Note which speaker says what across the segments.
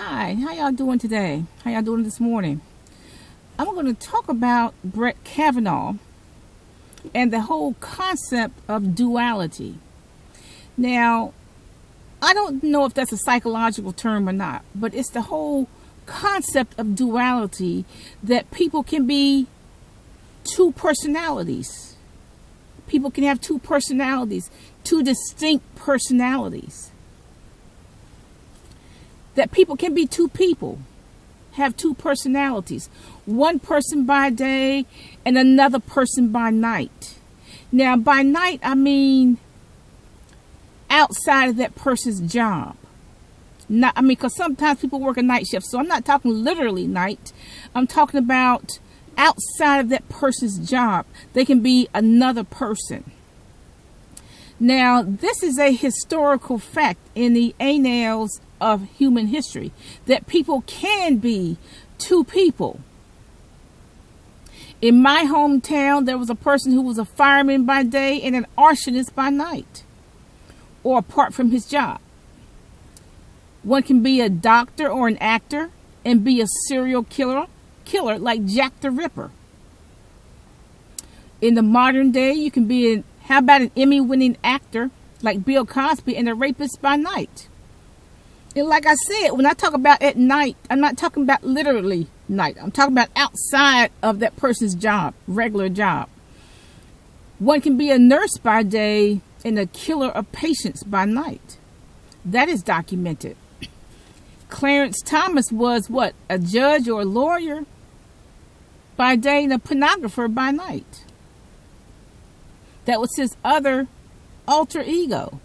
Speaker 1: Hi, how y'all doing today? How y'all doing this morning? I'm going to talk about Brett Cavanaugh and the whole concept of duality. Now, I don't know if that's a psychological term or not, but it's the whole concept of duality, that people can be two personalities. People can have two personalities, two distinct personalities. That people can be two people, have two personalities. One person by day and another person by night. Now, by night, I mean outside of that person's job. Because sometimes people work a night shift, so I'm not talking literally night. I'm talking about outside of that person's job. They can be another person. Now, this is a historical fact in the annals of human history, that people can be two people. In my hometown, there was a person who was a fireman by day and an arsonist by night, or apart from his job. One can be a doctor or an actor and be a serial killer like Jack the Ripper. In the modern day, you can be how about an Emmy-winning actor like Bill Cosby and a rapist by night? And like I said, when I talk about at night, I'm not talking about literally night. I'm talking about outside of that person's job, regular job. One can be a nurse by day and a killer of patients by night. That is documented. Clarence Thomas was what? A judge or a lawyer by day and a pornographer by night. That was his other alter ego.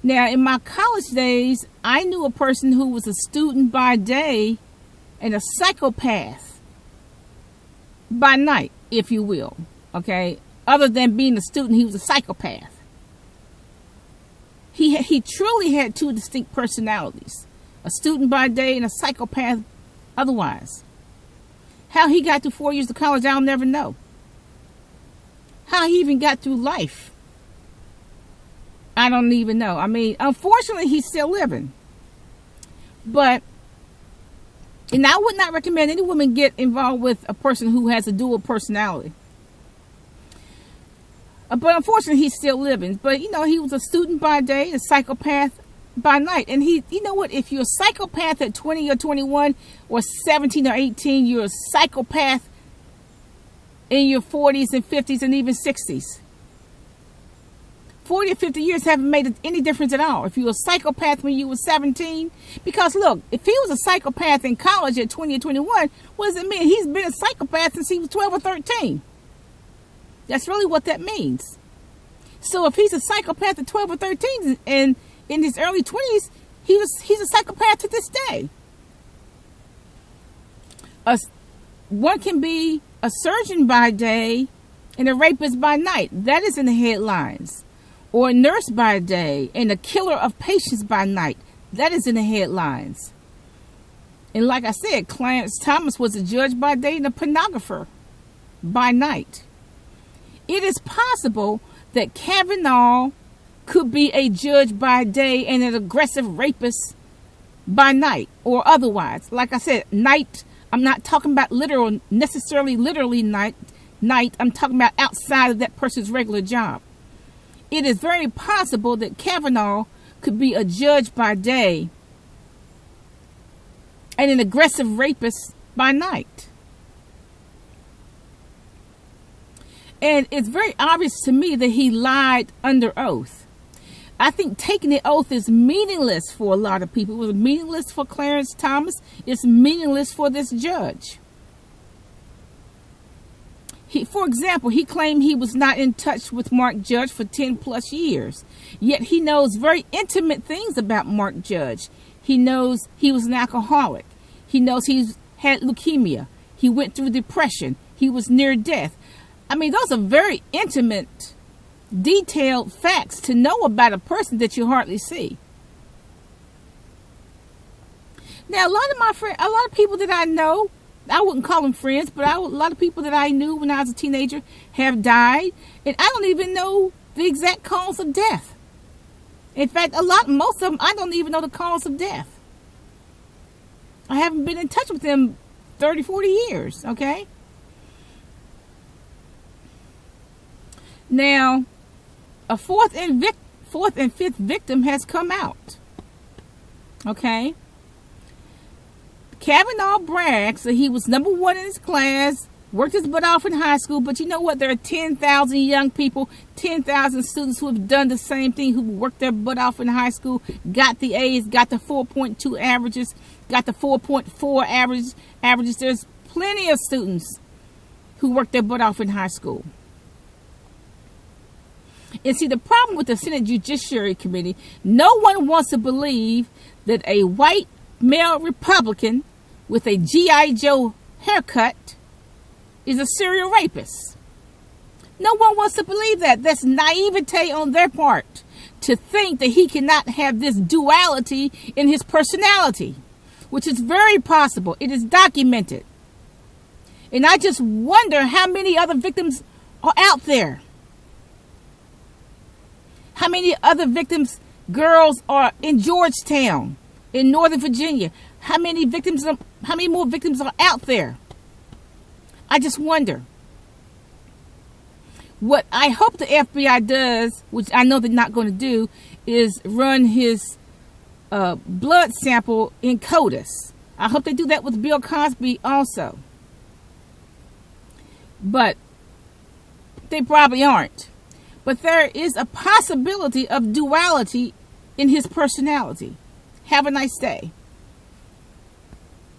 Speaker 1: Now, in my college days, I knew a person who was a student by day and a psychopath by night, if you will. Okay? Other than being a student, he was a psychopath. He truly had two distinct personalities. A student by day and a psychopath otherwise. How he got through 4 years of college, I'll never know. How he even got through life, I don't even know. Unfortunately, he's still living. And I would not recommend any woman get involved with a person who has a dual personality. But unfortunately, he's still living. But, he was a student by day, a psychopath by night. And you know what? If you're a psychopath at 20 or 21 or 17 or 18, you're a psychopath in your 40s and 50s and even 60s. 40 or 50 years haven't made any difference at all. If you were a psychopath when you were 17, because look, if he was a psychopath in college at 20 or 21, what does it mean? He's been a psychopath since he was 12 or 13. That's really what that means. So if he's a psychopath at 12 or 13 and in his early 20s, he's a psychopath to this day. One can be a surgeon by day and a rapist by night. That is in the headlines. Or a nurse by day and a killer of patients by night. That is in the headlines. And like I said, Clarence Thomas was a judge by day and a pornographer by night. It is possible that Cavanaugh could be a judge by day and an aggressive rapist by night or otherwise. Like I said, night, I'm not talking about necessarily literally night. I'm talking about outside of that person's regular job. It is very possible that Cavanaugh could be a judge by day and an aggressive rapist by night. And it's very obvious to me that he lied under oath. I think taking the oath is meaningless for a lot of people. It was meaningless for Clarence Thomas. It's meaningless for this judge. For example, he claimed he was not in touch with Mark Judge for 10 plus years. Yet he knows very intimate things about Mark Judge. He knows he was an alcoholic. He knows he's had leukemia. He went through depression. He was near death. Those are very intimate, detailed facts to know about a person that you hardly see. Now, a lot of people that I know, I wouldn't call them friends, but a lot of people that I knew when I was a teenager have died, and I don't even know the exact cause of death. In fact, most of them, I don't even know the cause of death. I haven't been in touch with them 30, 40 years, okay? Now, a fourth and fifth victim has come out, okay? Cavanaugh brags that he was number one in his class, worked his butt off in high school, but you know what? There are 10,000 young people, 10,000 students who have done the same thing, who worked their butt off in high school, got the A's, got the 4.2 averages, got the 4.4 averages. There's plenty of students who worked their butt off in high school. And see, the problem with the Senate Judiciary Committee, no one wants to believe that a white male Republican with a G.I. Joe haircut is a serial rapist. No one wants to believe that. That's naivete on their part to think that he cannot have this duality in his personality, which is very possible. It is documented. And I just wonder how many other victims are out there. How many other victims, girls, are in Georgetown, in Northern Virginia? How many more victims are out there? I just wonder. What I hope the FBI does, which I know they're not going to do, is run his blood sample in CODIS. I hope they do that with Bill Cosby also. But they probably aren't. But there is a possibility of duality in his personality. Have a nice day.